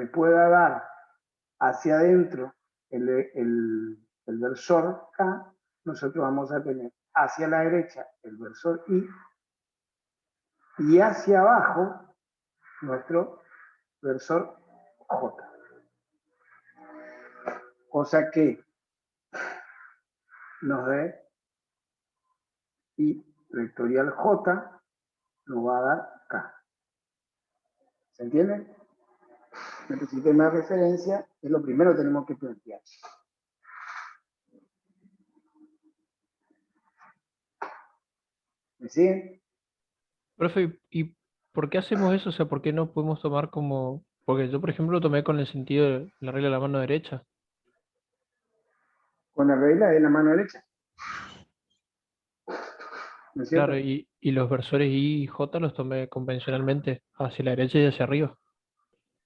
pueda dar hacia adentro el versor K, nosotros vamos a tener hacia la derecha el versor I y hacia abajo nuestro versor J. Cosa que nos dé I vectorial J nos va a dar K. ¿Se entiende? Nuestro sistema de referencia es lo primero que tenemos que plantear. ¿Me siguen? Profe, ¿y por qué hacemos eso? O sea, ¿por qué no podemos tomar como... Porque yo, por ejemplo, lo tomé con el sentido de la regla de la mano derecha. Con la regla de la mano derecha. ¿No es cierto? Claro, y los versores I y J los tomé convencionalmente hacia la derecha y hacia arriba.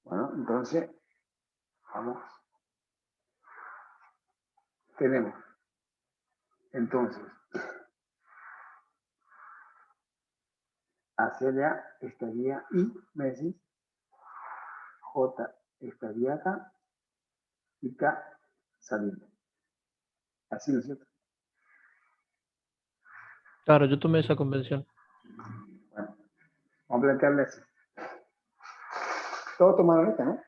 Bueno, entonces, vamos. Tenemos, entonces, hacia allá estaría I, ¿me decís? J estaría acá y K saliendo. Así, ¿no es cierto? Claro, yo tomé esa convención. Bueno, vamos a plantearle así. Todos tomaron esta, ¿no?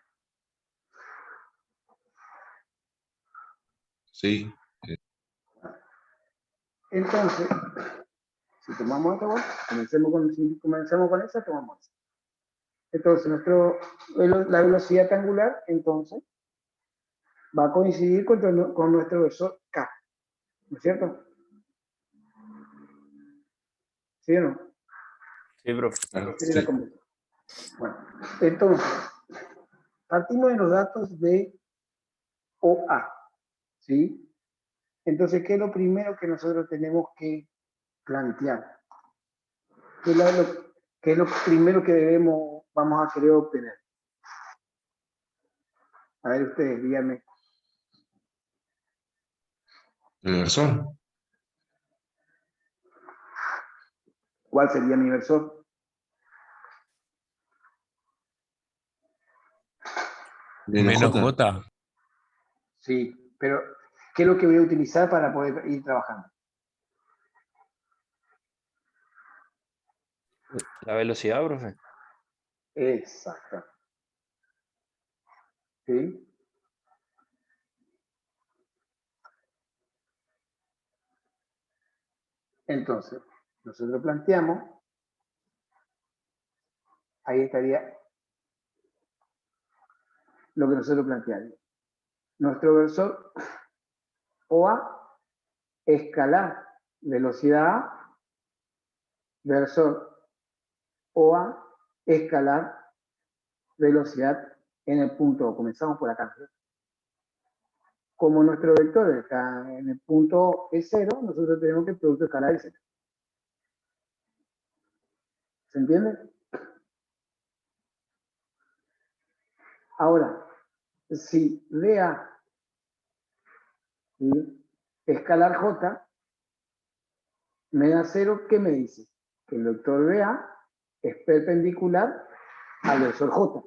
Sí. Entonces, si tomamos esta, bueno, si comenzamos con esa, tomamos esa. Entonces, la velocidad angular, entonces, va a coincidir con nuestro versor K, ¿no es cierto? ¿Sí o no? Sí, profe. Claro, Esa es la sí. convención. Bueno, entonces, partimos de los datos de OA, ¿sí? Entonces, ¿qué es lo primero que nosotros tenemos que plantear? ¿Qué es lo primero que vamos a querer obtener? A ver ustedes, díganme. El versor. ¿Cuál sería mi versor? Menos J. Sí, pero ¿qué es lo que voy a utilizar para poder ir trabajando? La velocidad, profe. Exacto. ¿Sí? Entonces, nosotros planteamos, ahí estaría lo que nosotros planteamos. Nuestro versor OA, escalar velocidad A, versor OA, escalar velocidad en el punto O. Comenzamos por acá. Como nuestro vector está en el punto E0, nosotros tenemos que el producto escalar es 0. ¿Se entiende? Ahora, si DA, ¿sí?, escalar J, me da 0, ¿qué me dice? Que el vector BA es perpendicular al versor J.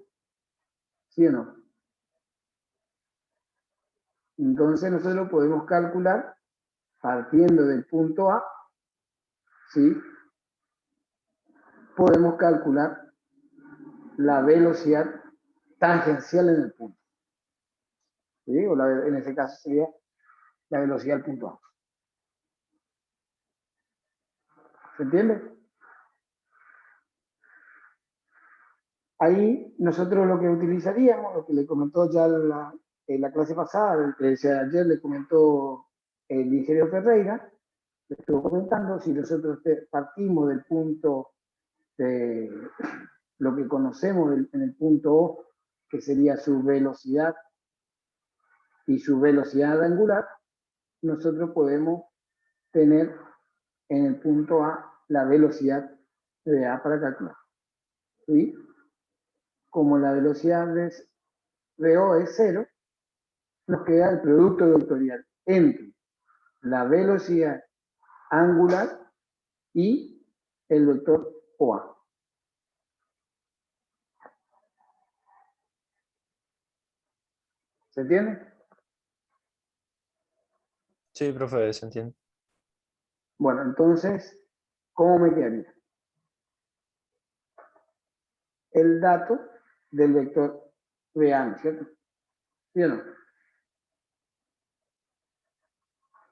¿Sí o no? Entonces nosotros podemos calcular, partiendo del punto A, ¿sí?, podemos calcular la velocidad tangencial en el punto. ¿Sí? O en ese caso sería la velocidad del punto A. ¿Se entiende? Ahí nosotros lo que utilizaríamos, lo que le comentó ya en la clase pasada, ayer le comentó el ingeniero Ferreira, le estuvo comentando, si nosotros partimos del punto de lo que conocemos en el punto O, que sería su velocidad y su velocidad angular, nosotros podemos tener en el punto A la velocidad de A para calcular. ¿Sí? Como la velocidad de O es 0, nos queda el producto vectorial entre la velocidad angular y el vector OA. ¿Se entiende? Sí, profe, se entiende. Bueno, entonces, ¿cómo me quedaría? El dato del vector VA, ¿no es cierto? ¿Sí o no?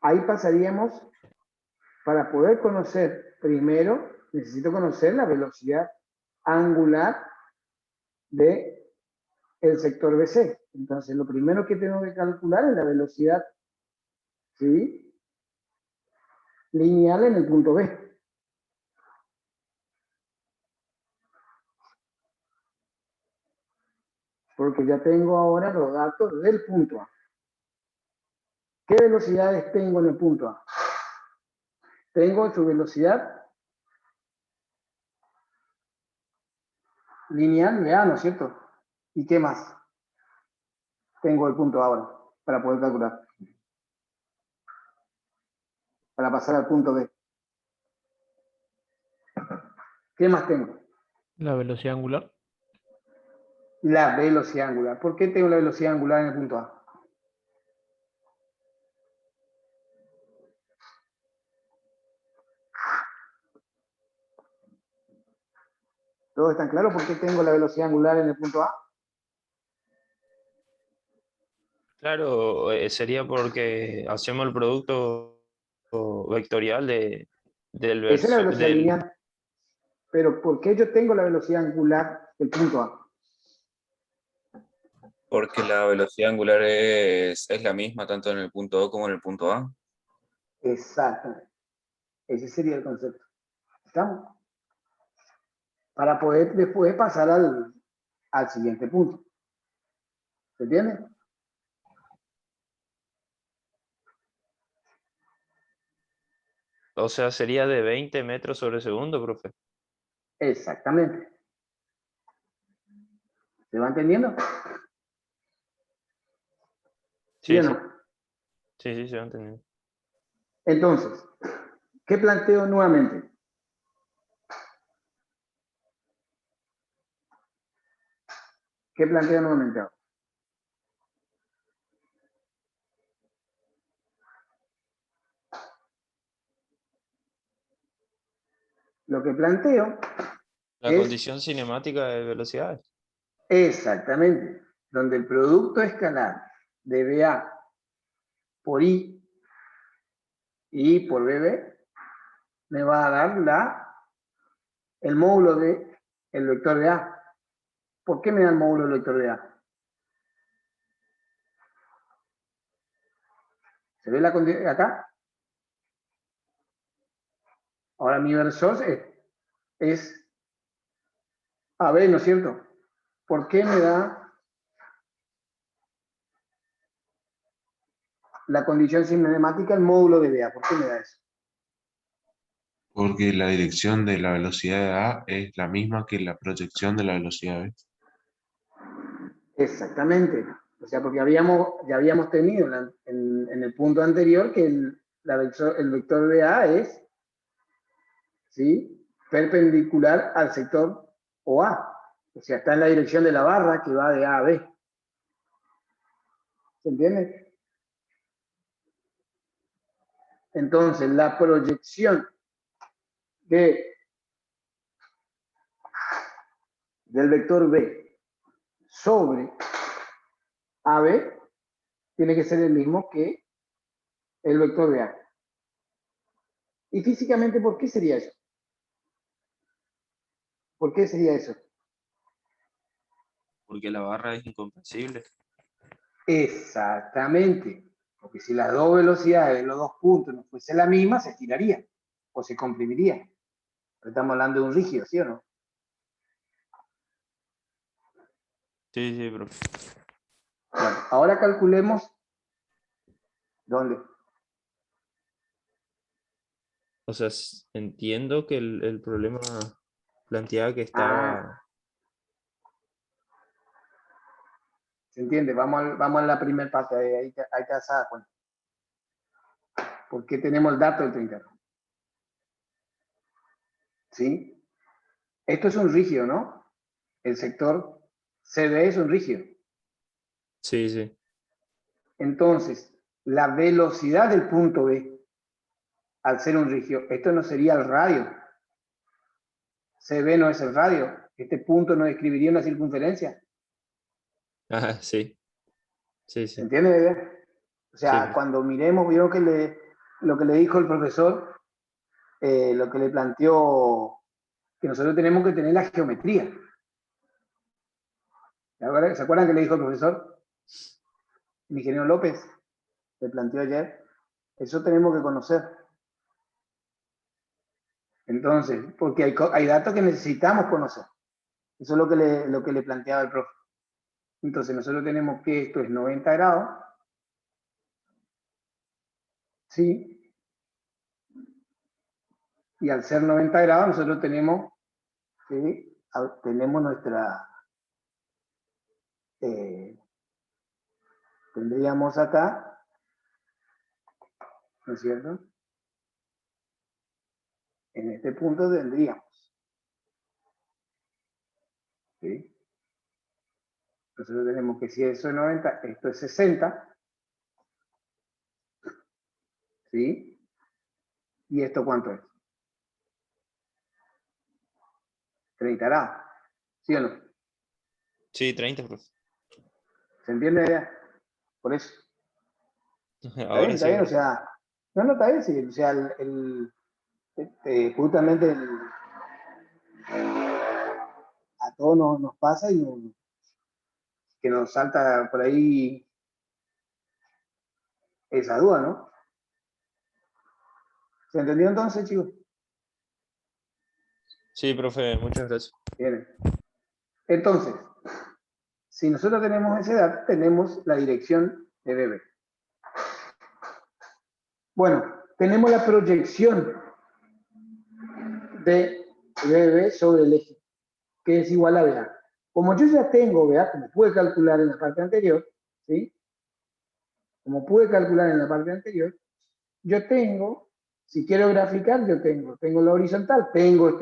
Ahí pasaríamos, para poder conocer, primero necesito conocer la velocidad angular del sector BC. Entonces, lo primero que tengo que calcular es la velocidad, ¿sí?, lineal en el punto B. Porque ya tengo ahora los datos del punto A. ¿Qué velocidades tengo en el punto A? Tengo su velocidad lineal de A, ¿no es cierto? ¿Y qué más? Tengo el punto A ahora para poder calcular. Para pasar al punto B. ¿Qué más tengo? La velocidad angular. La velocidad angular. ¿Por qué tengo la velocidad angular en el punto A? ¿Todos están claros por qué tengo la velocidad angular en el punto A? Claro, sería porque hacemos el producto vectorial Esa es la velocidad lineal. Pero ¿por qué yo tengo la velocidad angular del punto A? Porque la velocidad angular es la misma tanto en el punto O como en el punto A. Exactamente. Ese sería el concepto. ¿Estamos? Para poder después pasar al siguiente punto. ¿Se entiende? O sea, sería de 20 metros sobre segundo, profe. Exactamente. ¿Se va entendiendo? ¿Sí Sí, o sí. no? Sí, sí, se va entendiendo. Entonces, ¿qué planteo nuevamente? ¿Qué planteo nuevamente ahora? Lo que planteo La es condición cinemática de velocidades. exactamente donde el producto escalar de BA por I y I por BB me va a dar el módulo de el vector de A. ¿Por qué me da el módulo del vector de A? ¿Se ve la condición acá? Ahora mi versor es AB, ¿no es cierto? ¿Por qué me da la condición cinemática el módulo de BA? ¿Por qué me da eso? Porque la dirección de la velocidad de A es la misma que la proyección de la velocidad B. Exactamente. O sea, porque ya habíamos tenido en el punto anterior que el vector BA es, ¿sí?, perpendicular al sector OA. O sea, está en la dirección de la barra que va de A a B. ¿Se entiende? Entonces, la proyección del vector B sobre AB tiene que ser el mismo que el vector de A. Y físicamente, ¿por qué sería eso? ¿Por qué sería eso? Porque la barra es incomprensible. Exactamente. Porque si las dos velocidades de los dos puntos no fuese la misma, se estiraría o se comprimiría. Pero estamos hablando de un rígido, ¿sí o no? Sí, sí, profe. Bueno, ahora calculemos dónde. O sea, entiendo que el problema planteaba que Ah, estaba... ¿se entiende? Vamos a la primera parte, ahí te vas a dar cuenta. ¿Por qué tenemos el dato del trinquete? ¿Sí? Esto es un rígido, ¿no? El sector CD es un rígido. Sí, sí. Entonces, la velocidad del punto B, al ser un rígido, esto no sería el radio. CB no es el radio. Este punto no describiría una circunferencia. Ah, sí. Sí, ¿Se sí. entiende, bebé? O Sí, sea, profe. cuando miremos, vieron que lo que le dijo el profesor, lo que le planteó, que nosotros tenemos que tener la geometría. ¿Se acuerdan que le dijo el profesor? El ingeniero López le planteó ayer. Eso tenemos que conocer. Entonces, porque hay datos que necesitamos conocer. Eso es lo que le planteaba el profe. Entonces, nosotros tenemos que esto es 90 grados. ¿Sí? Y al ser 90 grados, nosotros tenemos, ¿sí? Tenemos nuestra... tendríamos acá, ¿no es cierto? En este punto tendríamos. ¿Sí? Nosotros tenemos que si eso es 90, esto es 60. ¿Sí? ¿Y esto cuánto es? 30 grados. ¿Sí o no? Sí, 30, profe. ¿Se entiende ya? Por eso. Ahora Está sí, bien, o profe. sea, no, está bien, sí, o sea, justamente a todos nos pasa y que nos salta por ahí esa duda, ¿no? ¿Se entendió entonces, chicos? Sí, profe, muchas gracias. Bien. Entonces, si nosotros tenemos esa edad, tenemos la dirección de BB. Bueno, tenemos la proyección de BB sobre el eje, que es igual a BA. Como yo ya tengo, BA, como pude calcular en la parte anterior, ¿sí? Como pude calcular en la parte anterior, yo tengo, si quiero graficar, yo tengo la horizontal, tengo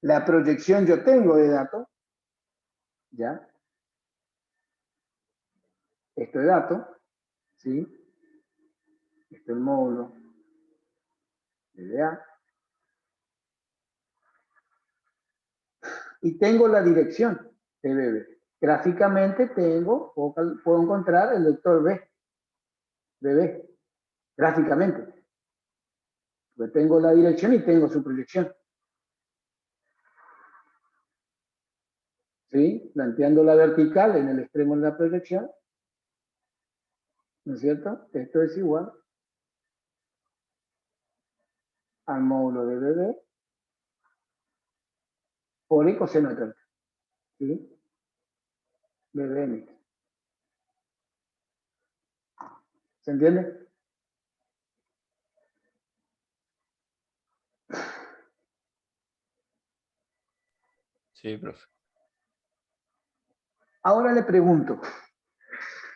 la proyección yo tengo de datos, ¿ya? Esto es dato, ¿sí? Esto es el módulo de DA. Y tengo la dirección de BB. Gráficamente puedo encontrar el vector BB, gráficamente. Porque tengo la dirección y tengo su proyección. ¿Sí? Planteando la vertical en el extremo de la proyección, ¿no es cierto? Esto es igual al módulo de BB por el coseno de 30. ¿Sí? BB. ¿Se entiende? Sí, profe. Ahora le pregunto,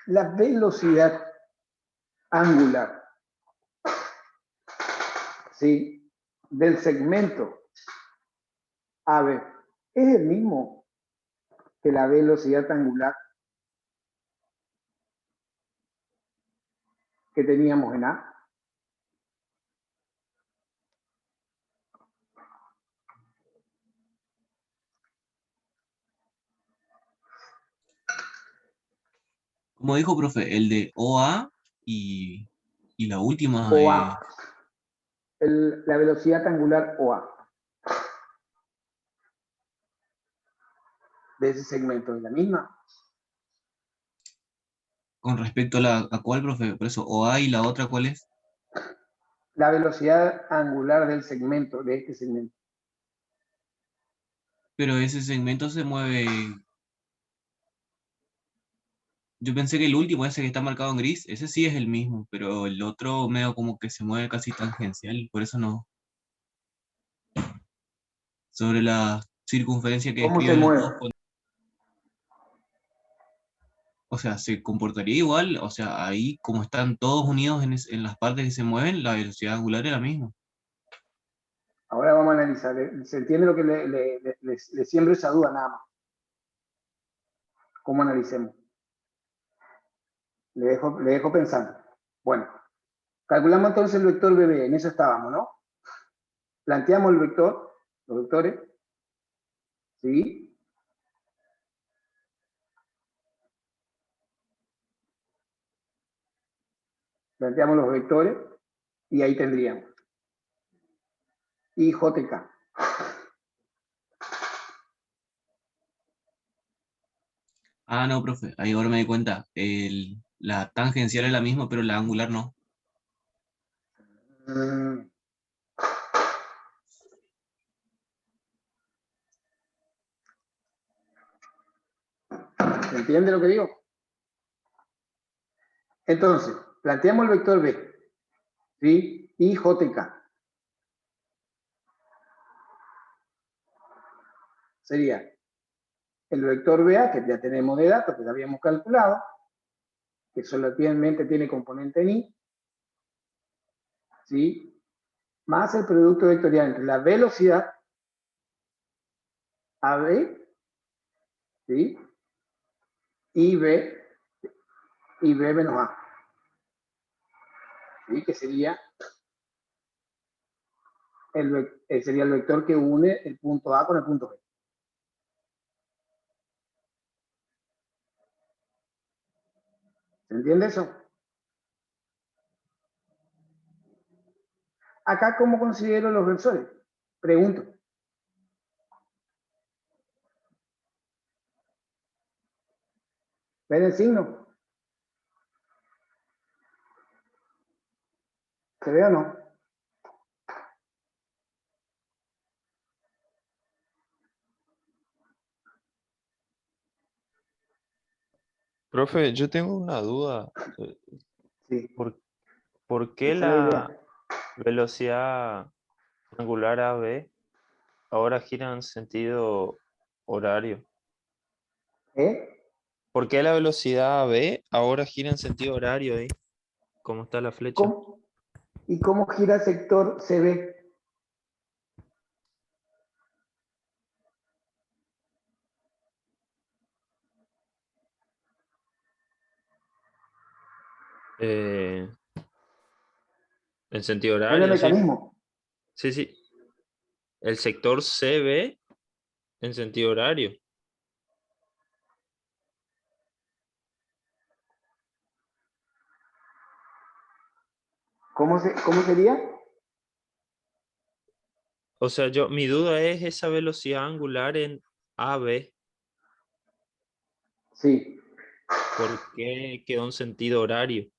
la velocidad angular, ¿sí? Del segmento AB es el mismo que la velocidad angular que teníamos en A. Como dijo, profe, el de OA y la última, O A. La velocidad angular OA de ese segmento es la misma. con respecto a cuál, profe, por eso, OA y la otra, ¿cuál es? La velocidad angular del segmento, de este segmento. Pero ese segmento se mueve. Yo pensé que el último, ese que está marcado en gris, ese sí es el mismo, pero el otro medio como que se mueve casi tangencial, por eso no. Sobre la circunferencia que ¿Cómo se describen los mueve? dos, o sea, se comportaría igual, o sea, ahí como están todos unidos en las partes que se mueven, la velocidad angular es la misma. Ahora vamos a analizar. ¿Se entiende lo que le siembro esa duda nada más? ¿Cómo analicemos? Le dejo pensando. Bueno, calculamos entonces el vector BB, en eso estábamos, ¿no? Planteamos el vector, los vectores, ¿sí? Planteamos los vectores y ahí tendríamos IJK. Ah, no, profe, ahí ahora me di cuenta. La tangencial es la misma, pero la angular no. Mm, ¿Se entiende lo que digo? Entonces, planteamos el vector B, ¿sí? IJK. Sería el vector BA, que ya tenemos de datos, que ya habíamos calculado, que solamente tiene componente en I, ¿sí? Más el producto vectorial entre la velocidad AB, ¿sí? Y B menos A, ¿sí? Que sería sería el vector que une el punto A con el punto B. ¿Se entiende eso? Acá, ¿cómo considero los vectores? Pregunto. ¿Ven el signo? ¿Se ve o no? Profe, yo tengo una duda. Sí, ¿Por, por qué esa es la la idea. velocidad angular AB ahora gira en sentido horario? ¿Eh? ¿Por qué la velocidad AB ahora gira en sentido horario ahí? ¿Cómo está la flecha? ¿Y cómo gira el sector CB? Eh, en sentido ¿Ven el horario, sí. mecanismo? Sí, sí. El sector CB en sentido horario. ¿Cómo sería? O sea, mi duda es esa velocidad angular en AB. Sí, ¿Por qué quedó en sentido horario?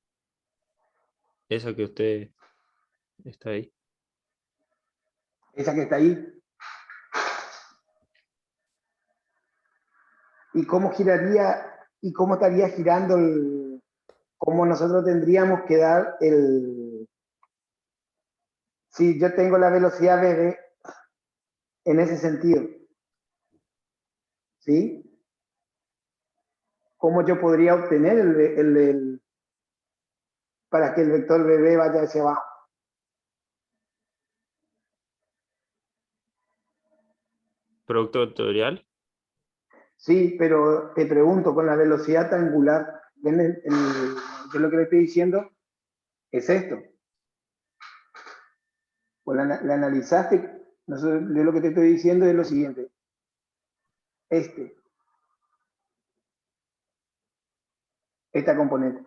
Esa que usted está ahí. esa que está ahí. ¿Y cómo giraría, y cómo estaría girando cómo nosotros tendríamos que dar si yo tengo la velocidad BB en ese sentido, ¿sí? ¿Cómo yo podría obtener para que el vector BB vaya hacia abajo? Producto vectorial. Sí, pero te pregunto, con la velocidad angular, ¿ven yo lo que le estoy diciendo es esto? Pues la analizaste, yo lo que te estoy diciendo es lo siguiente. Esta componente.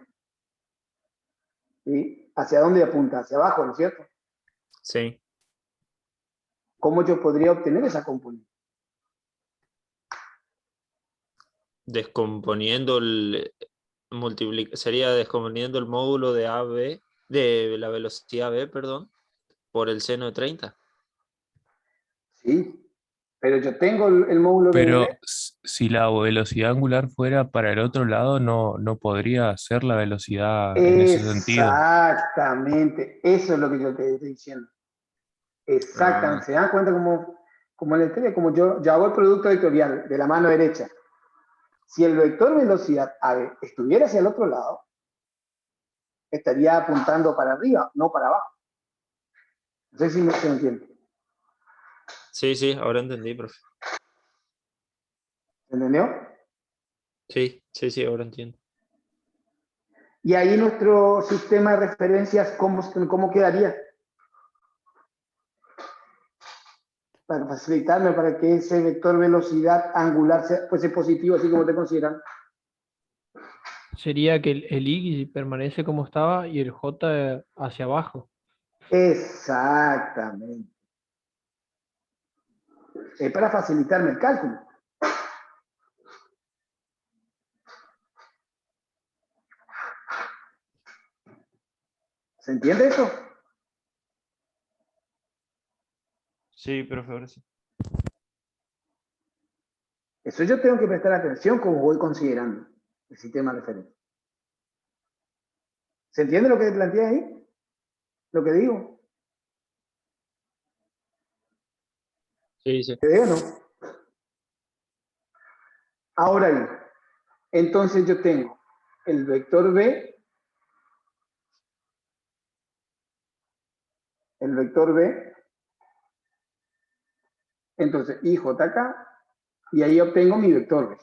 ¿Sí? ¿Hacia dónde apunta? Hacia abajo, ¿no es cierto? Sí. ¿Cómo yo podría obtener esa componente? Descomponiendo sería descomponiendo el módulo de AB, de la velocidad B, perdón, por el seno de 30. Sí, pero yo tengo el módulo Pero BB. si la velocidad angular fuera para el otro lado, no podría ser la velocidad en ese sentido. Exactamente, eso es lo que yo te estoy diciendo. Ah, Exactamente, ¿se dan cuenta como en la historia, como yo hago el producto vectorial de la mano derecha? Si el vector velocidad AB estuviera hacia el otro lado, estaría apuntando para arriba, no para abajo. No sé si me entiende. sí, sí, ahora entendí, profe. ¿Entendió? Sí, sí, sí, ahora entiendo. Y ahí nuestro sistema de referencias, ¿cómo quedaría? Para facilitarme, para que ese vector velocidad angular fuese positivo, así como te consideran. Sería que el Y permanece como estaba y el J hacia abajo. Exactamente. Es para facilitarme el cálculo. ¿Se entiende eso? Sí, profe, ahora sí. Eso yo tengo que prestar atención como voy considerando el sistema de referencia. ¿Se entiende lo que planteé ahí? Lo que digo. Sí, sí. ¿Se ve o no? Ahora bien, entonces yo tengo el vector B, entonces IJK, y ahí obtengo mi vector B.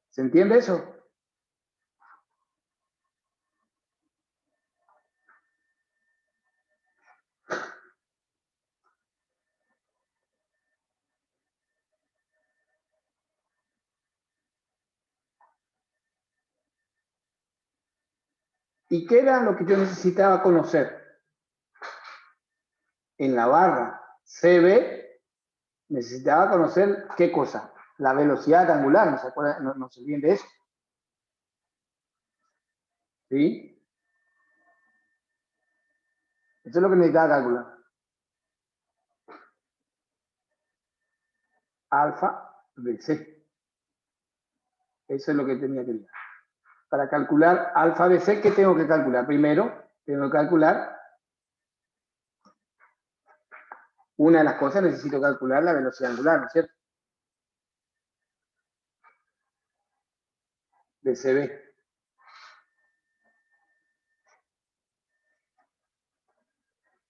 ¿Se entiende eso? ¿Y qué era lo que yo necesitaba conocer? En la barra CB necesitaba conocer qué cosa, la velocidad angular, ¿no se acuerdan? No se olviden de eso. ¿Sí? Eso es lo que necesitaba calcular. Alfa de C. Eso es lo que tenía que ver. Para calcular alfa de C, ¿qué tengo que calcular? Primero, tengo que calcular una de las cosas, necesito calcular la velocidad angular, ¿no es cierto? De CB.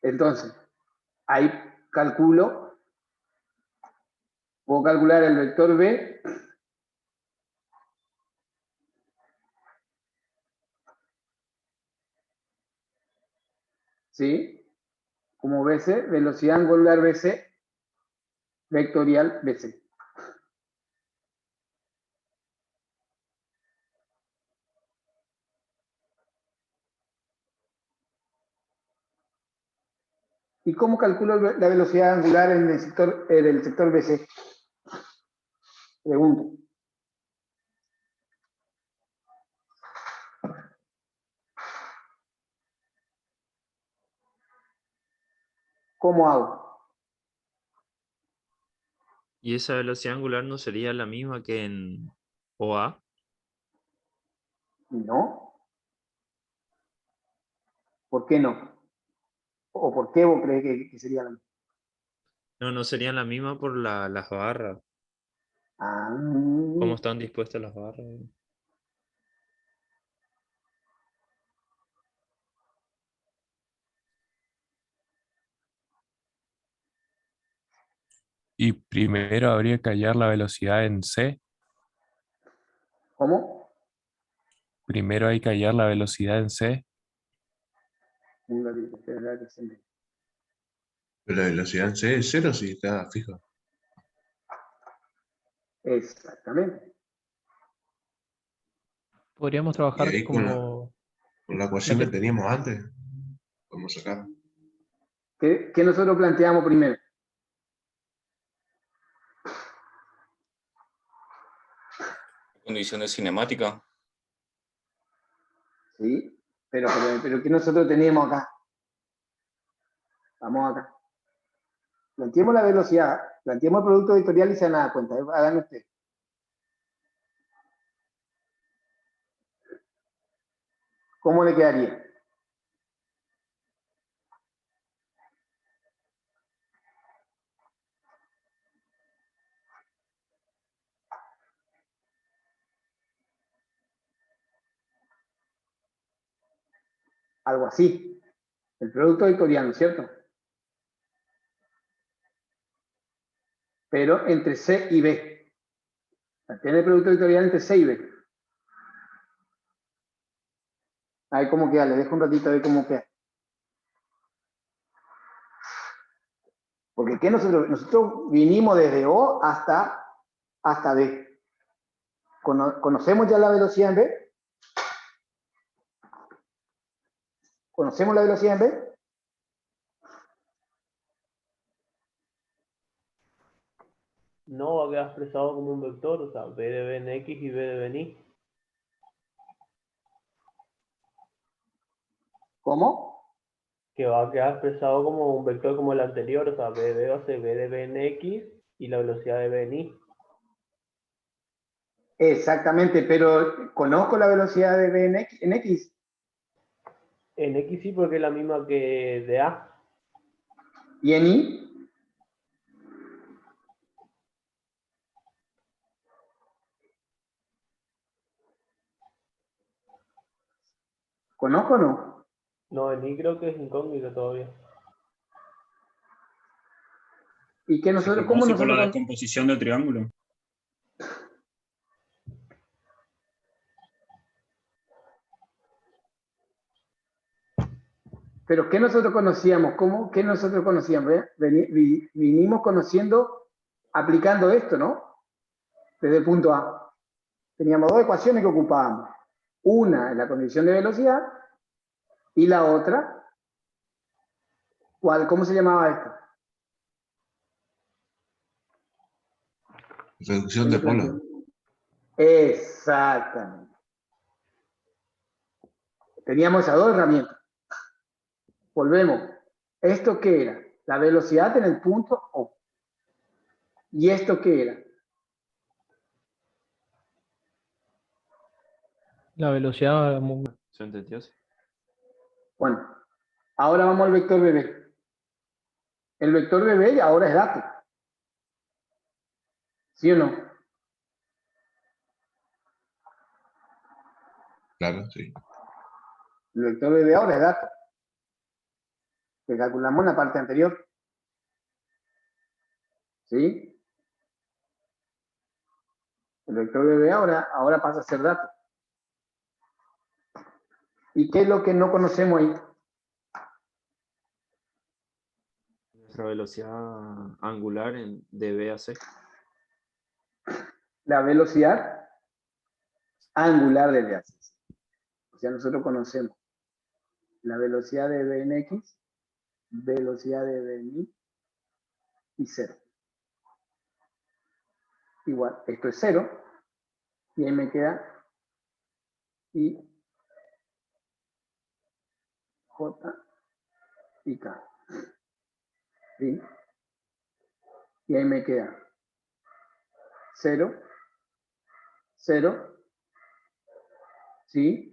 Entonces, ahí puedo calcular el vector B ¿sí? Como BC, velocidad angular BC, vectorial BC. ¿Y cómo calculo la velocidad angular en el sector, del sector BC? Pregunto. ¿Cómo hago? ¿Y esa velocidad angular no sería la misma que en OA? No. ¿Por qué no? ¿O por qué vos crees que sería la misma? No, no serían la misma por las barras. Ah, ¿Cómo están dispuestas las barras? Y primero habría que hallar la velocidad en C. ¿cómo? Primero hay que hallar la velocidad en C. Pero la velocidad en C es cero si está fija. Exactamente. Podríamos Y trabajar ahí como con la la ecuación que que teníamos antes, podemos sacar. ¿Qué nosotros planteamos primero? Condiciones cinemáticas. ¿Sí? Pero ¿qué nosotros teníamos acá? Vamos acá. Planteemos la velocidad, planteemos el producto vectorial y se van a dar cuenta. Hagan ustedes. ¿Cómo le quedaría? Algo así. El producto vectorial, ¿no es cierto? Pero entre C y B. Tiene el producto vectorial entre C y B. A ver cómo queda, le dejo un ratito a ver cómo queda. Porque ¿qué nosotros vinimos desde O hasta B. ¿Conocemos ya la velocidad en B? ¿Conocemos la velocidad en B? No va a quedar expresado como un vector, o sea, B de B en X y B de B en Y. ¿Cómo? Que va a quedar expresado como un vector como el anterior, o sea, B de B va a ser B de B en X y la velocidad de B en Y. Exactamente, pero ¿conozco la velocidad de B en X? En X sí, porque es la misma que de A. ¿Y en Y? ¿Conozco o no? No, en Y creo que es incógnito todavía. ¿Y qué nosotros, cómo Conoce por la nosotros descomposición del triángulo. pero qué nosotros conocíamos? ¿Cómo? ¿Qué nosotros conocíamos? Vinimos conociendo, aplicando esto, ¿no? Desde el punto A. Teníamos dos ecuaciones que ocupábamos. Una en la condición de velocidad y la otra, ¿cómo se llamaba esto? Reducción de polo. Exactamente. Teníamos esas dos herramientas. Volvemos. ¿Esto qué era? La velocidad en el punto O. ¿Y esto qué era? La velocidad, ¿Se entendió? Sí. Bueno, ahora vamos al vector BB. El vector BB ahora es dato. ¿Sí o no? Claro, sí. El vector BB ahora es dato. Que calculamos en la parte anterior. ¿Sí? El vector BB ahora pasa a ser dato. ¿Y qué es lo que no conocemos ahí? Nuestra velocidad angular de B a C. La velocidad angular del viaje. O sea, nosotros conocemos la velocidad de B en X, velocidad de B en Y y 0. Igual, esto es 0 y ahí me queda I, J y K. ¿Sí? Y ahí me queda 0, 0, ¿sí?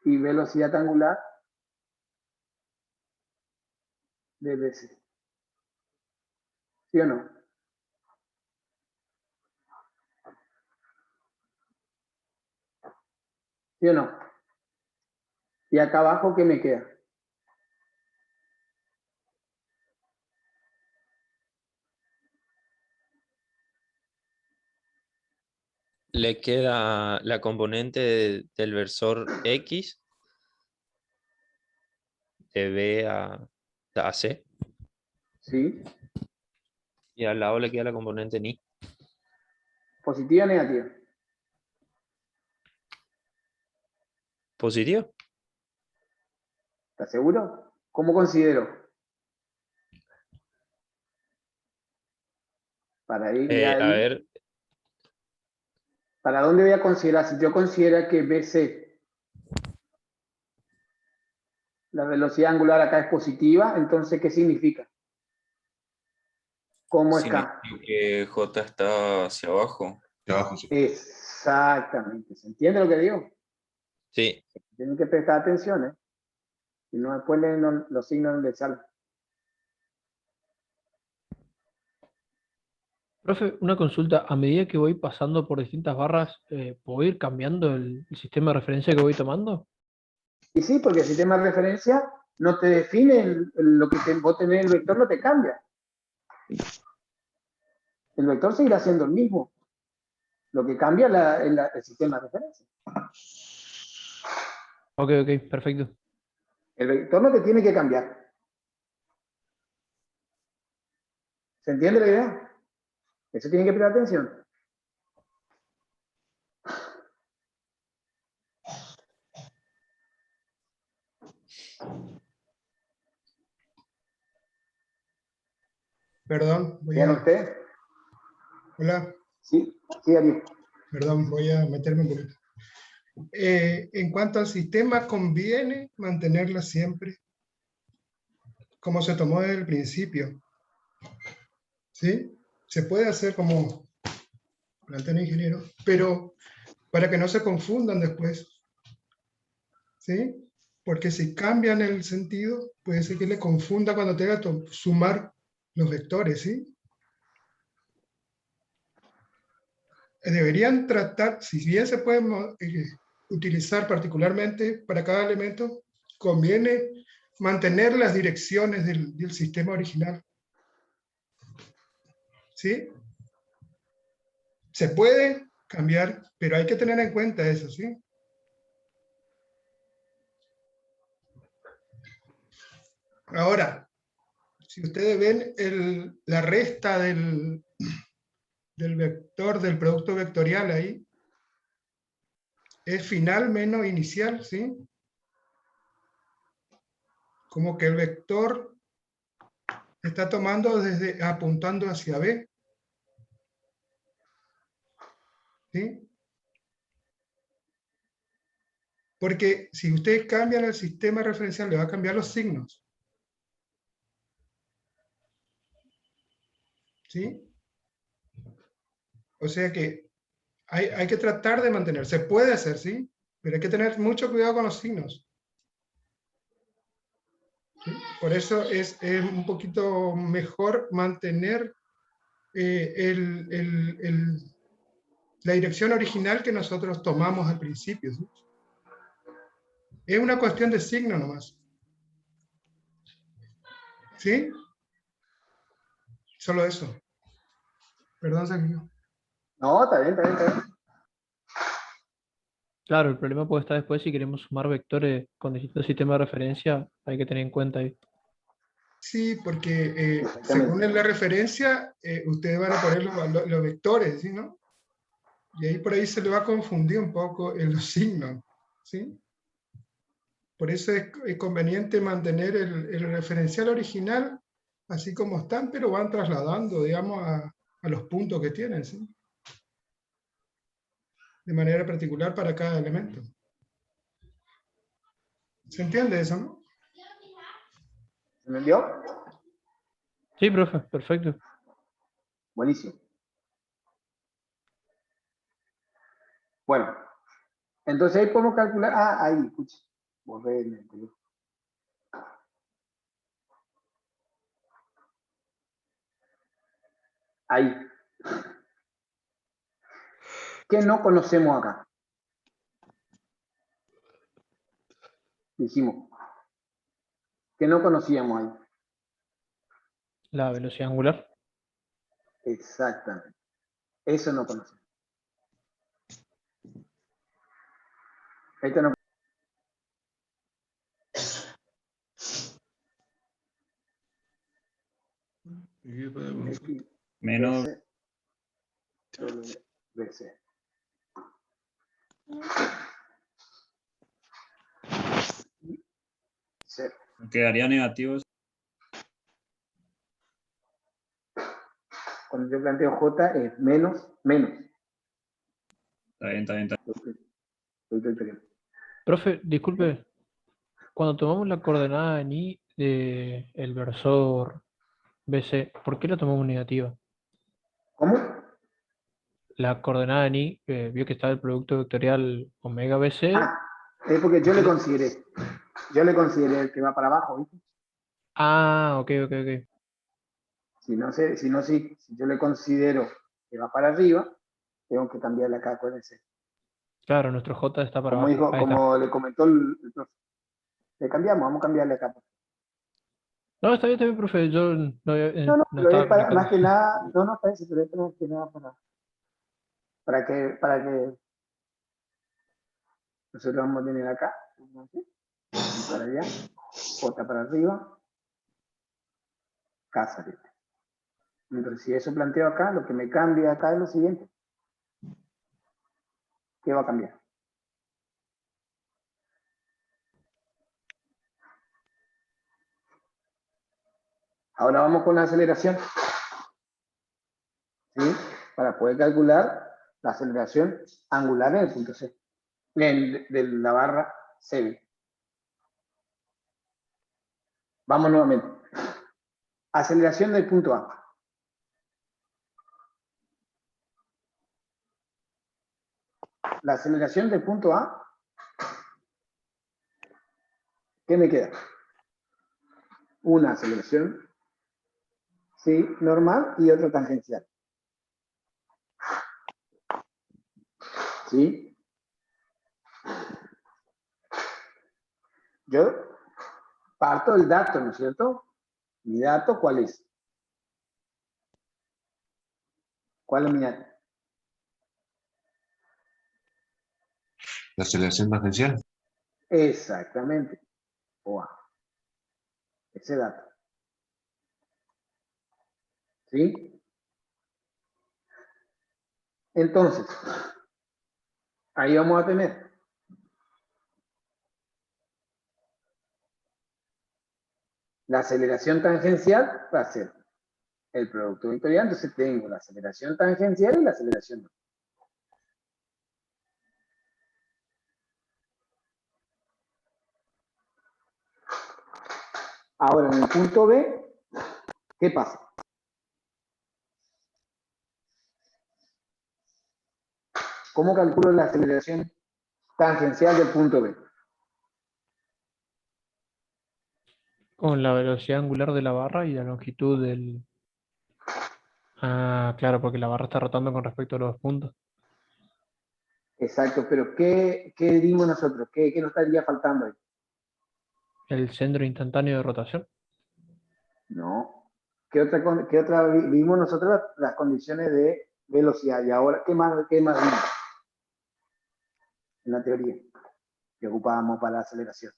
Y velocidad angular de BC. ¿Sí o no? ¿Sí o no? Y acá abajo, ¿qué me queda? Le queda la componente del versor X de B a C. ¿Sí? Y al lado le queda la componente en Y. ¿Positiva o negativa? ¿Positivo? ¿Estás seguro? ¿Cómo considero? Para ir de ahí. A ver, ¿Para dónde voy a considerar? Si yo considero que BC, la velocidad angular acá es positiva, entonces, ¿qué significa? ¿Cómo es K? Significa que J está hacia abajo. De abajo, sí. Exactamente. ¿Se entiende lo que digo? sí. Tienen que prestar atención, ¿eh? Si no, después leen los signos de sal. profe, una consulta. A medida que voy pasando por distintas barras, ¿puedo ir cambiando el sistema de referencia que voy tomando? Y sí, porque el sistema de referencia no te define lo que vos tenés el vector, no te cambia. El vector seguirá siendo el mismo. Lo que cambia es el sistema de referencia. Ok, ok, perfecto. El vector no te tiene que cambiar. ¿Se entiende la idea? Eso tiene que prestar atención. Perdón, ¿Vean ustedes? hola, Sí, sí, Ariel. perdón, voy a meterme un poquito. En cuanto al sistema, conviene mantenerla siempre como se tomó desde el principio, ¿sí? Se puede hacer como plantea el ingeniero, pero para que no se confundan después, ¿sí? Porque si cambian el sentido, puede ser que le confunda cuando tenga que sumar los vectores, ¿sí? Deberían tratar, si bien se pueden utilizar particularmente para cada elemento, conviene mantener las direcciones del sistema original. ¿Sí? Se puede cambiar, pero hay que tener en cuenta eso, ¿sí? Ahora, si ustedes ven la resta del vector, del producto vectorial ahí, es final menos inicial, ¿sí? Como que el vector está apuntando hacia B, ¿sí? Porque si ustedes cambian el sistema referencial, le va a cambiar los signos, ¿sí? O sea que hay que tratar de mantener, se puede hacer, ¿sí? Pero hay que tener mucho cuidado con los signos. ¿Sí? Por eso es un poquito mejor mantener la dirección original que nosotros tomamos al principio, ¿sí? Es una cuestión de signo nomás. ¿Sí? Solo eso. Perdón, Sergio. No, está bien, está bien, está bien. Claro, el problema puede estar después si queremos sumar vectores con distintos sistemas de referencia, hay que tener en cuenta ahí. Sí, porque Exactamente. según la referencia, ustedes van a poner los vectores, ¿sí, no? Y ahí por ahí se le va a confundir un poco en los signos, ¿sí? Por eso es conveniente mantener el referencial original así como están, pero van trasladando, digamos, a los puntos que tienen, ¿sí? De manera particular para cada elemento. ¿Se entiende eso, no? ¿Se entendió? Sí, profe, perfecto. Buenísimo. Bueno, entonces ahí podemos calcular. Ah, ahí, escucha. Volver en el teléfono. Ahí. ¿Qué no conocemos acá? Dijimos. ¿Qué no conocíamos ahí? La velocidad angular. Exactamente. Eso no conocemos. Esto no. X, Menos BC, doble BC. Y cero. quedaría negativo. Cuando yo planteo J es menos, menos. Está bien, está bien, está bien. Profe, disculpe, cuando tomamos la coordenada en I del versor BC, ¿por qué la tomamos negativa? ¿Cómo? La coordenada en I, vio que estaba el producto vectorial omega BC. Ah, es porque yo le consideré. Yo le consideré el que va para abajo, ¿viste? Ah, ok, ok, ok. Si yo le considero que va para arriba, tengo que cambiarle acá, acuérdense. Claro, nuestro J está para Como abajo. dijo, Ahí está. como le comentó el profe. Le cambiamos, vamos a cambiarle acá. No, está bien, profe. Yo no, No, no pero estaba es para, más aplicando. que nada, no parece, pero es más que nada para que nosotros vamos a tener acá, y para allá, J para arriba, casa. Entonces, si eso planteo acá, lo que me cambia acá es lo siguiente. ¿Qué va a cambiar? Ahora vamos con la aceleración. ¿Sí? Para poder calcular la aceleración angular en el punto C. De la barra CB. Vamos nuevamente. Aceleración del punto A. La aceleración del punto A, ¿qué me queda? Una aceleración, sí, normal y otra tangencial. ¿Sí? Yo parto del dato, ¿no es cierto? Mi dato, ¿cuál es? ¿Cuál es mi dato? La aceleración tangencial. Exactamente. OA. Ese dato. ¿Sí? Entonces, ahí vamos a tener la aceleración tangencial va a ser el producto vectorial, entonces tengo la aceleración tangencial y la aceleración. Ahora, en el punto B, ¿qué pasa? ¿Cómo calculo la aceleración tangencial del punto B? Con la velocidad angular de la barra y la longitud del... Ah, claro, porque la barra está rotando con respecto a los puntos. Exacto, pero ¿qué dimos nosotros? ¿Qué nos estaría faltando ahí? El centro instantáneo de rotación. No. ¿Qué otra vimos nosotros? Las condiciones de velocidad. Y ahora, ¿qué más vimos en la teoría que ocupábamos para la aceleración?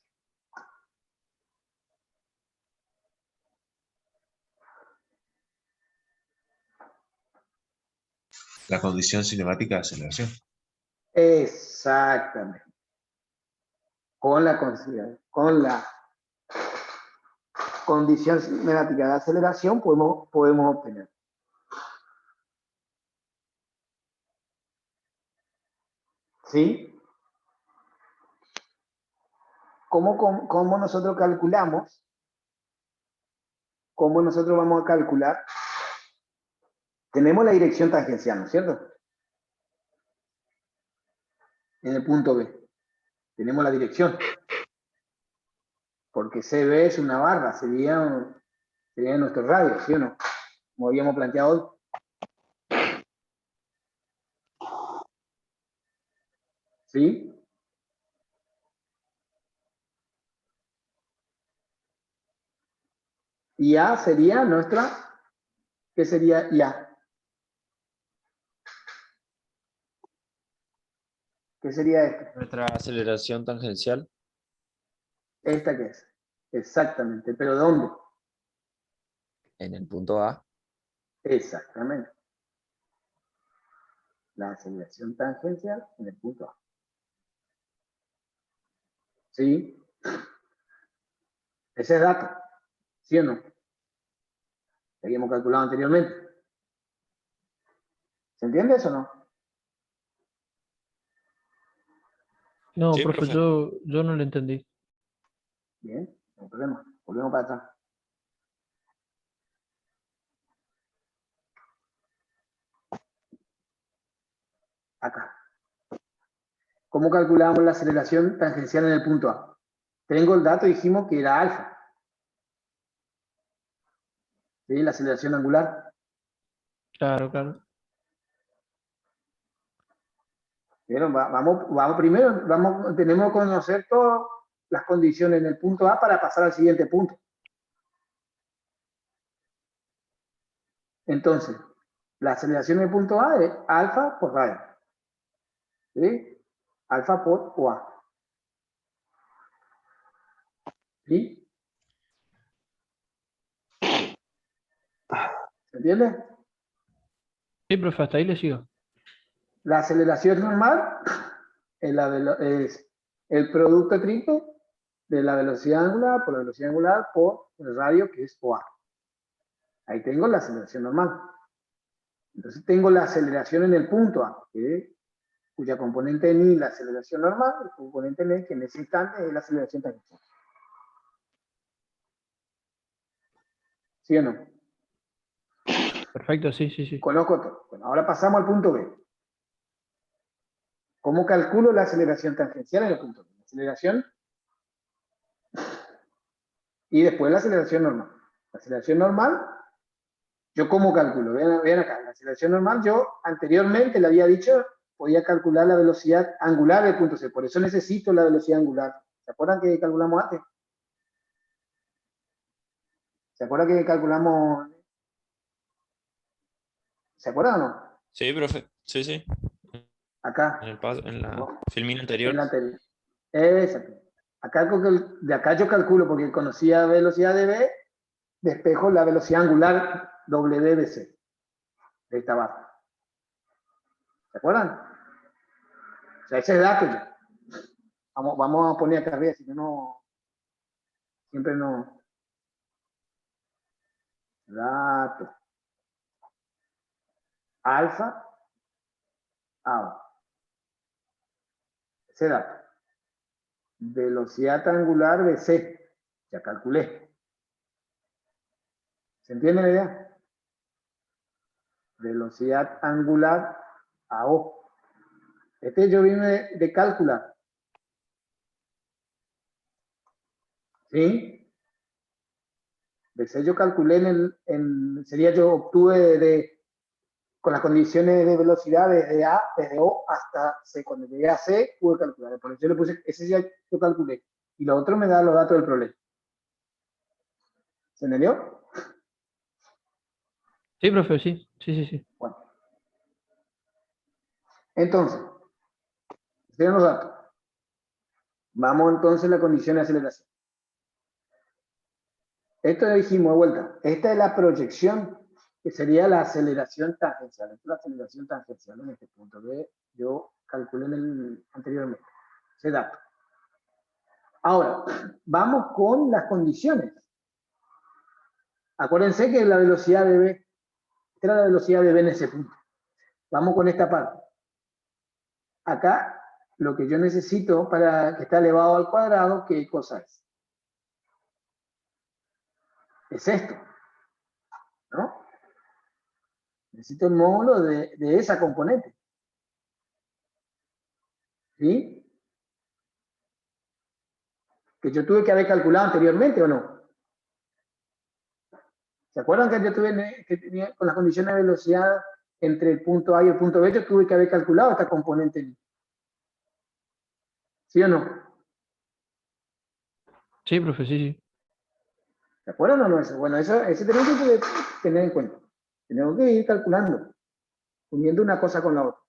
La condición cinemática de aceleración. Exactamente. Con la condición cinemática de aceleración podemos obtener. ¿Sí? ¿Cómo nosotros calculamos? ¿Cómo nosotros vamos a calcular? Tenemos la dirección tangencial, ¿no es cierto? En el punto B. Tenemos la dirección. Porque CB es una barra, sería nuestro radio, ¿sí o no? Como habíamos planteado hoy. ¿Sí? Y A sería nuestra, ¿qué sería IA? ¿Qué sería esto? Nuestra aceleración tangencial ¿Esta qué es? Exactamente, ¿pero dónde? en el punto A. Exactamente. La aceleración tangencial en el punto A. ¿Sí? Ese es dato, ¿sí o no? Que habíamos calculado anteriormente. ¿Se entiende eso o no? No, Sí, profe, profe. yo no lo entendí. Bien, no hay problema. Volvemos para atrás. Acá. ¿Cómo calculamos la aceleración tangencial en el punto A? Tengo el dato, dijimos que era alfa. ¿Sí? La aceleración angular. Claro, claro. Pero vamos primero, tenemos que conocer todas las condiciones en el punto A para pasar al siguiente punto. Entonces, la aceleración en el punto A es alfa por radio. ¿Sí? Alfa por OA. ¿Sí? ¿Se entiende? Sí, profe, hasta ahí le sigo. La aceleración normal es el producto triple de la velocidad angular por la velocidad angular por el radio, que es OA. Ahí tengo la aceleración normal. Entonces tengo la aceleración en el punto A, cuya componente ni la aceleración normal, el componente N, que en ese instante es la aceleración tangencial. ¿Sí o no? Perfecto, sí, sí, sí. Conozco todo. Bueno, ahora pasamos al punto B. ¿Cómo calculo la aceleración tangencial en el punto B? La aceleración y después la aceleración normal. La aceleración normal, ¿yo cómo calculo? Vean acá, la aceleración normal, yo anteriormente le había dicho, podía calcular la velocidad angular del punto C. Por eso necesito la velocidad angular. ¿Se acuerdan que calculamos antes? ¿Se acuerdan que calculamos? ¿Se acuerdan o no? Sí, profe. Sí, sí. Acá. En la filmina En anterior. la anterior. Exacto. Acá, de acá yo calculo, porque conocía velocidad de B, despejo la velocidad angular W de C. De esta barra. ¿Se acuerdan? O sea, ese es dato ya. Vamos a poner acá arriba, si no, siempre no. Dato. Alfa. Ese dato. Velocidad angular de C. Ya calculé. ¿Se entiende la idea? Velocidad angular a O. Este yo vine de calcular. ¿Sí? De C yo calculé sería yo obtuve con las condiciones de velocidad desde O hasta C. Cuando llegué a C, pude calcular. Por eso yo le puse, ese ya yo calculé. Y lo otro me da los datos del problema. ¿Se entendió? Sí, profe, sí. Sí, sí, sí. Bueno. Entonces, tienen los datos. Vamos entonces a la condición de aceleración. Esto ya dijimos de vuelta. Esta es la proyección, que sería la aceleración tangencial. Esta es la aceleración tangencial en este punto que yo calculé anteriormente. Ese dato. Ahora, vamos con las condiciones. Acuérdense que la velocidad de B, esta era la velocidad de B en ese punto. Vamos con esta parte. Acá, lo que yo necesito para que esté elevado al cuadrado, ¿qué cosa es? Es esto, ¿no? Necesito el módulo de esa componente. ¿Sí? Que yo tuve que haber calculado anteriormente, ¿o no? ¿Se acuerdan que yo tenía con las condiciones de velocidad entre el punto A y el punto B, yo tuve que haber calculado esta componente? ¿Sí o no? Sí, profe, sí, sí. ¿Se acuerdan o no eso? Bueno, eso tenemos que tener en cuenta. Tenemos que ir calculando, uniendo una cosa con la otra.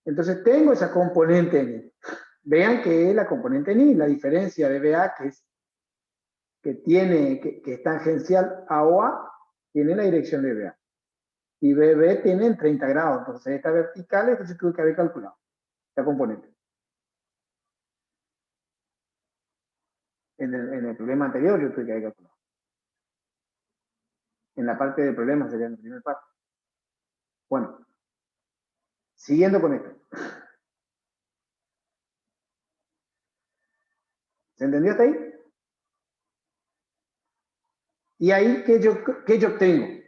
Entonces tengo esa componente N. Vean que es la componente Ni, la diferencia de BA, que es tangencial a OA, tiene la dirección de BA. Y BB tiene en 30 grados. Entonces esta vertical, entonces tuve que haber calculado esta componente. En el problema anterior yo tuve que haber calculado. En la parte del problema sería en la primera parte. Bueno, siguiendo con esto. ¿Se entendió hasta ahí? Y ahí, ¿qué yo obtengo?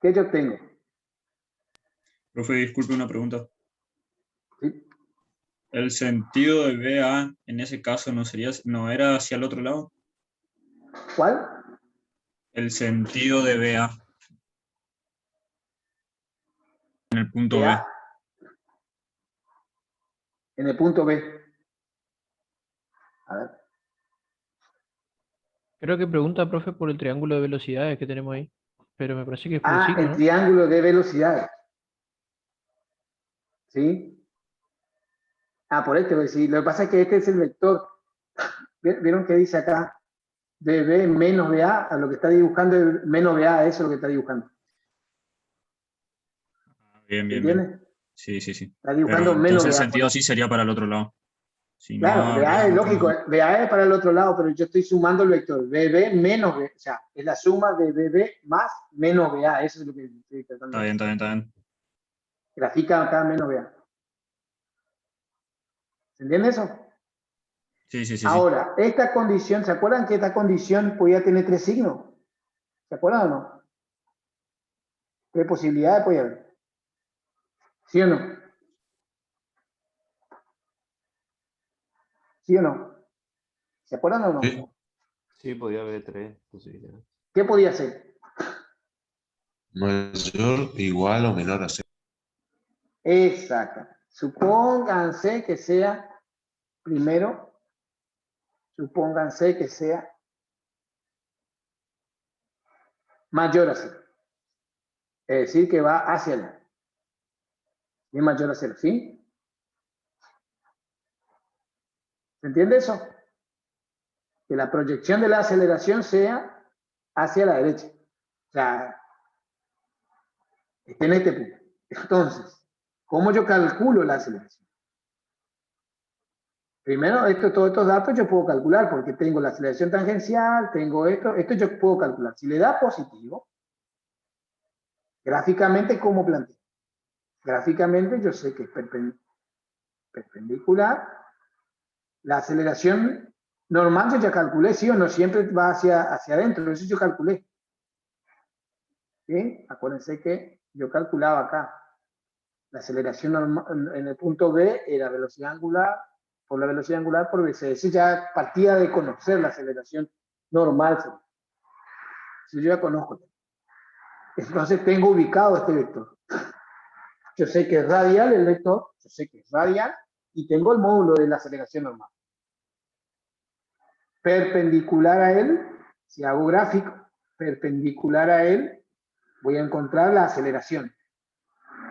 ¿Qué yo obtengo? Profe, disculpe una pregunta. ¿Sí? ¿El sentido de BA en ese caso no era hacia el otro lado? ¿Cuál? El sentido de BA en el punto B. En el punto B. A ver. Creo que pregunta, profe, por el triángulo de velocidades que tenemos ahí. Pero me parece que es por el Ah, signo, el ¿no? triángulo de velocidades. ¿Sí? Ah, por este, pues sí. Lo que pasa es que este es el vector. ¿Vieron qué dice acá? De B menos BA, a lo que está dibujando es menos BA, eso es lo que está dibujando. Bien, bien, ¿Entiendes? bien. Sí, sí, sí. Está Pero dibujando menos entonces el BA. sentido sí sería para el otro lado. Si no Claro, habría BA es otro lógico, lado. BA es para el otro lado, pero yo estoy sumando el vector BB menos B, o sea, es la suma de BB más menos BA, eso es lo que estoy tratando Está de bien, hacer. está bien, está bien. Grafica acá menos BA. ¿Se entiende eso? Sí, sí, sí, sí. Ahora, esta condición, ¿se acuerdan que esta condición podía tener 3 signos? ¿Se acuerdan o no? 3 posibilidades podía haber. ¿Sí o no? ¿Sí o no? ¿Se acuerdan o no? Sí. Sí, podía haber 3 posibilidades. ¿Qué podía ser? Mayor, igual o menor a 0. Exacto. Supónganse que sea, primero, supónganse que sea mayor a 0. Es decir, que va hacia allá. Es mayor a 0, ¿sí? ¿Se entiende eso? Que la proyección de la aceleración sea hacia la derecha. O sea, esté en este punto. Entonces, ¿cómo yo calculo la aceleración? Primero, todos estos datos yo puedo calcular porque tengo la aceleración tangencial, tengo esto yo puedo calcular. Si le da positivo, gráficamente, ¿cómo planteo? Gráficamente yo sé que es perpendicular. La aceleración normal yo ya calculé, sí o no, siempre va hacia adentro, eso yo calculé. ¿Sí? Acuérdense que yo calculaba acá. La aceleración normal, en el punto B era velocidad angular por la velocidad angular por BC. Eso ya partía de conocer la aceleración normal. Eso yo ya conozco. Entonces tengo ubicado este vector. Yo sé que es radial el vector, yo sé que es radial y tengo el módulo de la aceleración normal. Perpendicular a él, si hago gráfico, perpendicular a él, voy a encontrar la aceleración.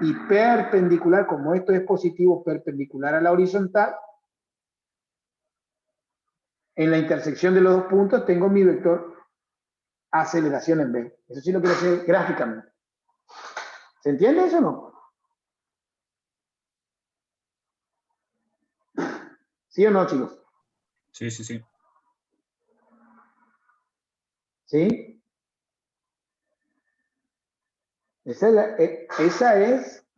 Y perpendicular, como esto es positivo, perpendicular a la horizontal, en la intersección de los dos puntos tengo mi vector aceleración en B. Eso sí lo quiero hacer gráficamente. ¿Se entiende eso o no? ¿Sí o no, chicos? Sí, sí, sí. ¿Sí?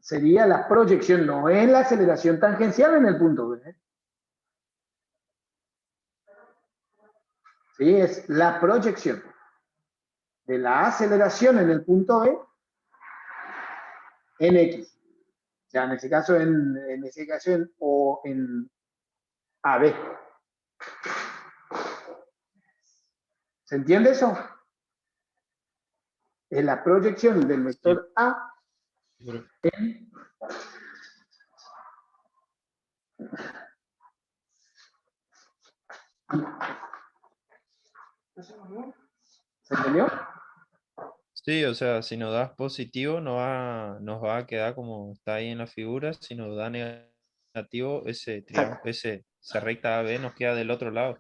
Sería la proyección, no es la aceleración tangencial en el punto B. ¿Sí? Es la proyección de la aceleración en el punto B en X. O sea, en ese caso en AB. ¿Se entiende eso? Es la proyección del vector A en ¿se entendió? Sí, o sea, si nos das positivo, nos va a quedar como está ahí en la figura. Si nos da negativo, ese triángulo, Exacto. esa recta AB nos queda del otro lado.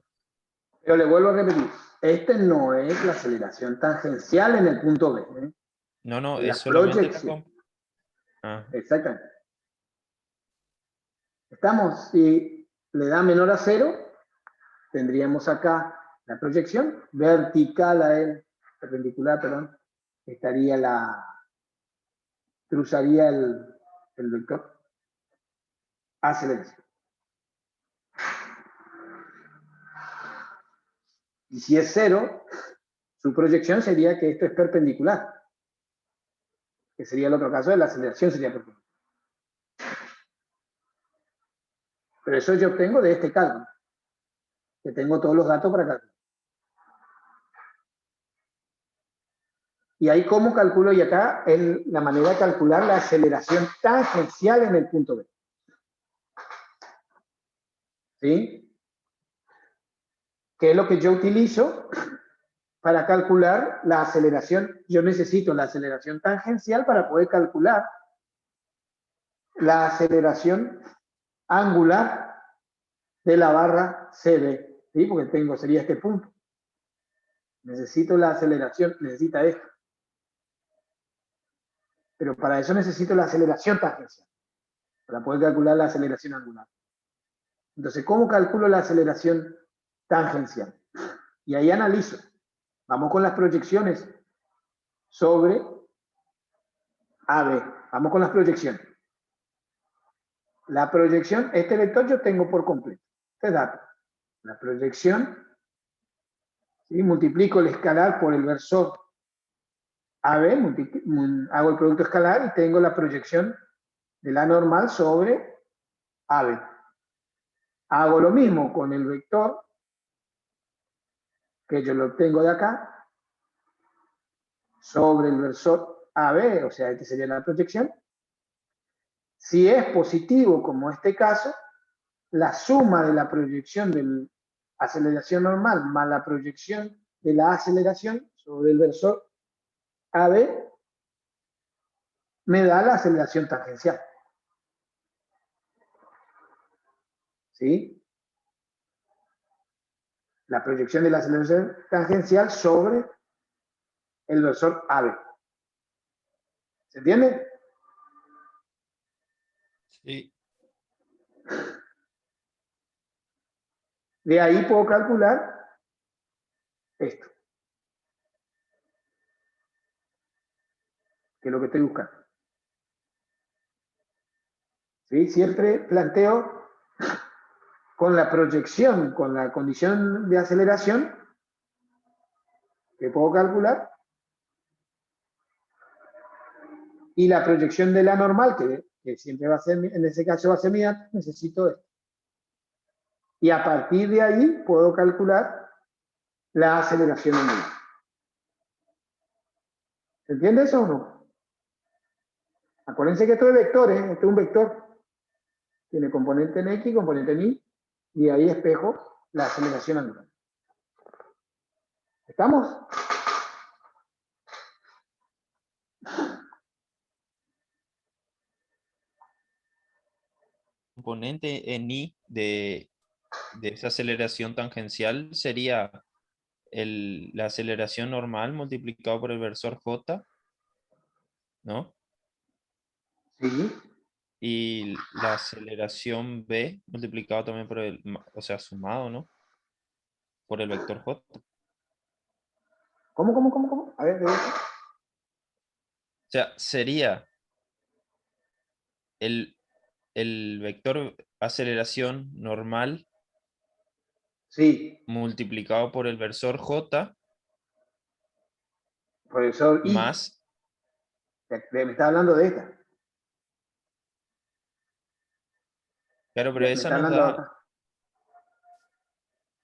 Pero le vuelvo a repetir, este no es la aceleración tangencial en el punto B. No, no, Es es la solamente proyección. Ah, Exactamente. Estamos, si le da menor a 0, tendríamos acá la proyección vertical a él, perpendicular, perdón, cruzaría el vector aceleración. Y si es 0, su proyección sería que esto es perpendicular, que sería el otro caso de la aceleración, sería perpendicular. Pero eso yo obtengo de este cálculo, que tengo todos los datos para calcular. Y ahí cómo calculo, y acá es la manera de calcular la aceleración tangencial en el punto B. ¿Sí? ¿Qué es lo que yo utilizo? para calcular la aceleración. Yo necesito la aceleración tangencial para poder calcular la aceleración angular de la barra CD, ¿sí? Porque sería este punto. Necesito la aceleración, necesita esto. Pero para eso necesito la aceleración tangencial, para poder calcular la aceleración angular. Entonces, ¿cómo calculo la aceleración tangencial? Y ahí analizo. Vamos con las proyecciones sobre AB. Vamos con las proyecciones. La proyección, este vector yo tengo por completo. Este dato. La proyección, ¿sí? Multiplico el escalar por el versor AB, hago el producto escalar y tengo la proyección de la normal sobre AB. Hago lo mismo con el vector, que yo lo obtengo de acá, sobre el versor AB, o sea, esta sería la proyección. Si es positivo, como este caso, la suma de la proyección de la aceleración normal más la proyección de la aceleración sobre el versor AB me da la aceleración tangencial. ¿Sí? La proyección de la aceleración tangencial sobre el versor AB. ¿Se entiende? Sí. De ahí puedo calcular esto, que es lo que estoy buscando. ¿Sí? Siempre planteo con la proyección, con la condición de aceleración que puedo calcular y la proyección de la normal, que siempre va a ser, en ese caso va a ser mi dato, necesito esto. Y a partir de ahí puedo calcular la aceleración angular. ¿Se entiende eso o no? Acuérdense que esto es vectores, esto es un vector. Tiene componente en X y componente en Y, y ahí espejo la aceleración angular. ¿Estamos? Componente en I de esa aceleración tangencial sería la aceleración normal multiplicado por el versor J, ¿no? Sí. Y la aceleración B multiplicado también por o sea, sumado, ¿no? Por el vector J. ¿Cómo? A ver, de eso. O sea, sería el vector aceleración normal Sí, multiplicado por el versor J profesor Y. más, Me está hablando de esta. claro, pero Me esa está nos hablando de da, acá.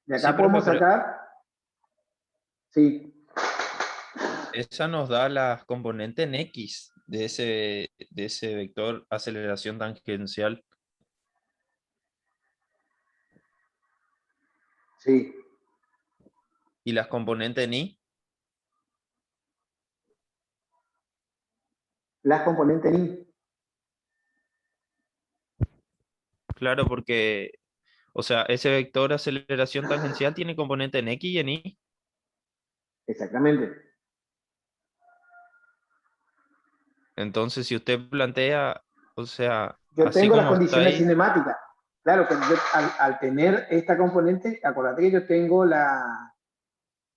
De acá sí, profe, podemos pero sacar. Sí, esa nos da la componente en X de ese vector aceleración tangencial. sí. Y las componentes en Y, Las componentes en Y. claro, porque, o sea, ese vector aceleración tangencial tiene componente en X y en Y. Exactamente. Entonces, si usted plantea, o sea, Yo así tengo las como está condiciones ahí, cinemáticas. Claro que yo, al tener esta componente, acuérdate que yo tengo